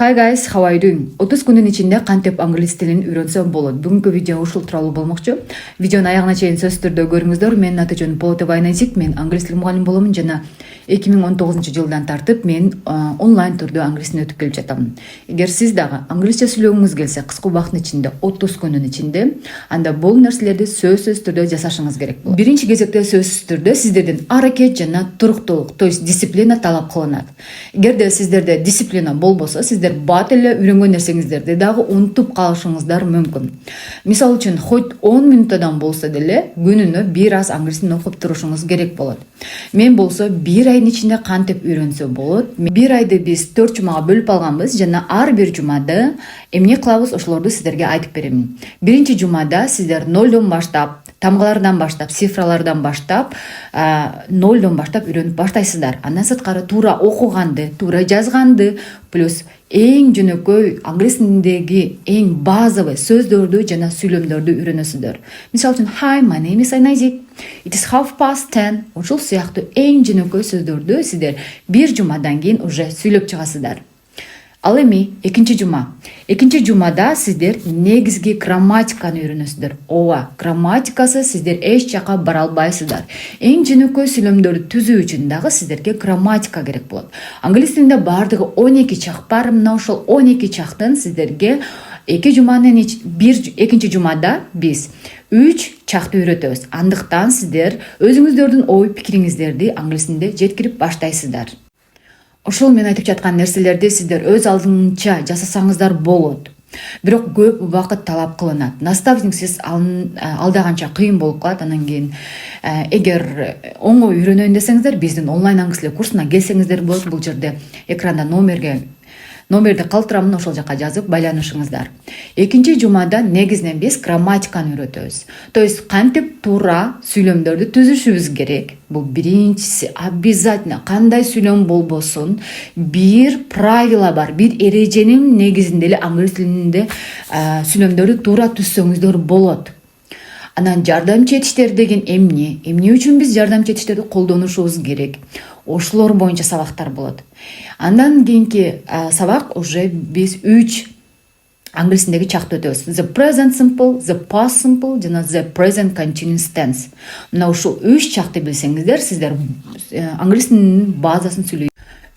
Hi guys, how are you doing? 30 күнүн ичинде кантип англис тилин үйрөнсөм болот. Бүгүнкү видео ушул тууралуу болмокчу. Видеону аягына чейин сөзсүз түрдө көрүңүздөр. Менин аты жөнүм Полотова Айназик. Мен англис тил мугалим боломун жана 2019-жылдан тартып мен онлайн түрдө англисин өтүп келип жатам. Эгер сиз дагы англисче сүйлөгүңүз келсе, кыска убакыттын ичинде, 30 күнүн ичинде, анда бул нерселерди сөзсүз түрдө жасашыңыз керек болот. Биринчи кезекте сөзсүз түрдө сиздерден аракет жана туруктуулук, то есть дисциплина талап кылынат. Эгерде сиздерде дисциплина болбосо, сиздер бат эле үйрөнгөн нерсеңиздерди дагы унутуп калышыңыздар мүмкүн. Мисалы үчүн, хоть 10 минуттадан болсо деле күнүнө бир аз англисин окуп турушуңуз керек болот. Мен болсо бир айдын ичинде кантип үйрөнсө болот. Бир айды биз 4 жумага бөлүп алганбыз жана ар бир жумада эмне кылабыз ошолорду сиздерге айтып берем. Биринчи жумада сиздер 0дон баштап, тамгалардан баштап, цифралардан баштап, 0дон баштап үйрөнүп баштайсыздар. Андан сырткары туура окуганды, туура жазганды, плюс эң жөнөкөй англис тилиндеги эң базовый сөздөрдү жана сүйлөмдөрдү үйрөнөсүздөр. Мисалы үчүн, hi, my name is Айназик. It is 10:30. Ушул сыяктуу эң жөнөкөй сөздөрдү сиздер бир жумадан кийин уже сүйлөп чыгасыздар. Ал эми экинчи жума. Экинчи жумада сиздер негизги грамматиканы үйрөнөсүздөр. Ооба, грамматикасы сиздер эч жака бара албайсыздар. Эң жөнөкөй сүйлөмдөрдү түзүү үчүн дагы сиздерге грамматика керек болот. Англис тилинде бардыгы 12 чак бар. Мына ошол 12 чактын сиздерге экинчи жумада биз 3 чакты үйрөтөбүз. Андыктан сиздер өзүңүздөрдүн ой пикириңиздерди англис тилинде жеткирип баштайсыздар. Ошол мен айтып жаткан нерселерди сиздер өз алдыңча жасасаңыздар болот. Бирок көп убакыт талап кылынат. Наставниксиз алдаганча кыйын болуп калат. Анан кийин эгер оңой үйрөнөйүн десеңиздер, биздин онлайн англис тили курсуна келсеңиздер болот. Бул жерде экранда номерди калтырамын, ошол жака жазып байланышыңыздар. Экинчи жумада негизинен биз грамматиканы үйрөтөбүз. То есть кантип туура сүйлөмдөрдү түзүшүбүз керек. Бул биринчиси. Обязательно кандай сүйлөм болбосун, бир правила бар, бир эреженин негизинде эле англис тилинде сүйлөмдөрдү туура түзсөңүздөр болот. Анан жардамчы этиштер деген эмне үчүн биз жардамчы этиштерди колдонушубуз керек. Ошолор боюнча сабактар болот. Андан кийинки сабак уже биз 3 англис тилиндеги чакты өтөбүз. The present simple, the past simple жана the present continuous tense. Мына ушул 3 чакты билсеңиздер, сиздер англис тилинин базасын сүйлөй.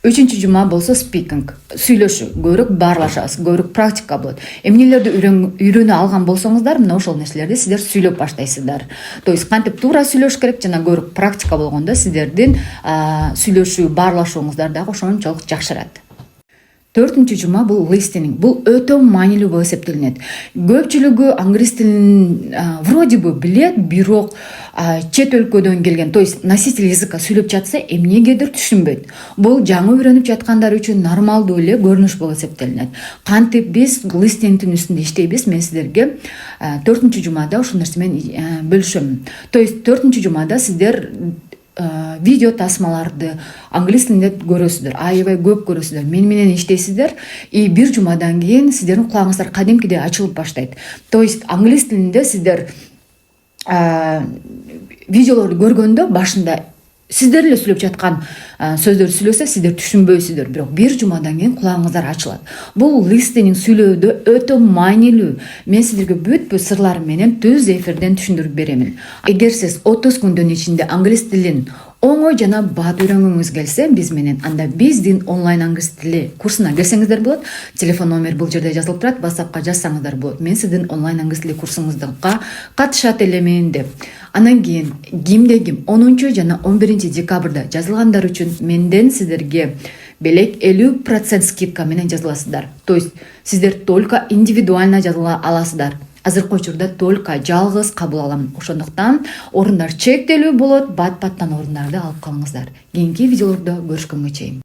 Үчүнчү жума болсо speaking, сүйлөшүү, көбүрөөк баарлашабыз, көбүрөөк практика болот. Эмнелерди үйрөнө алган болсоңуздар, мына ошол нерселерди сиздер сүйлөп баштайсыздар. То есть кантип туура сүйлөш керек жана көбүрөөк практика болгондо сиздердин сүйлөшүү, баарлашууңуздар дагы ошончолук жакшырат. 4-чү жума бул listening. Бул өтө маанилүү болуп эсептелинет. Көпчүлүгү англис тилин вроде бы билет, бирок чет өлкөдөн келген, то есть носитель языка сүйлөп жатса, эмнегедир түшүнбөйт. Бул жаңы үйрөнүп жаткандар үчүн нормалдуу эле көрүнүш болуп эсептелинет. Кантип биз listeningдин үстүндө иштейбиз, мен сиздерге 4-чү жумада ушул нерсе менен бөлүшөм. То есть 4-чү жумада сиздер видео тасмаларды англис тилинде көрөсүздөр, аябай көп көрөсүздөр. Мен менен иштейсиздер, и бир жумадан кийин сиздердин кулагыңыздар кадимкидей ачылып баштайт. То есть англис тилинде сиздер видеолорду көргөндө башында сиздер эле сүйлөп жаткан сөздөрдү сүйлөсө, сиздер түшүнбөйсүздөр, бирок бир жумадан кийин кулагыңыздар ачылат. Бул listening сүйлөөдө өтө маанилүү. Мен сиздерге бүт сырлары менен түз эфирден түшүндүрүп беремин. Эгер сиз 30 күндүн ичинде англис тилин оңой жана бат үйрөнгүңүз келсе, биз менен анда биздин онлайн англис тили курсуна келсеңиздер болот. Телефон номер бул жерде жазылып турат, WhatsAppка жазсаңыздар болот. Мен сиздин онлайн англис тили курсуңузга катышат элемин деп. Анан кийин кимде ким 10 жана 11 декабрда жазылгандар үчүн менден сиздерге белек 50% скидка менен жазыласыздар. То есть сиздер только индивидуально жазыла аласыздар. Азыркы учурда только жалгыз кабыл алам. Ошондуктан орундар чектелүү болот, бат-баттан орундарды алып калыңыздар. Кийинки видеолордо көрүшкөнгө чейин.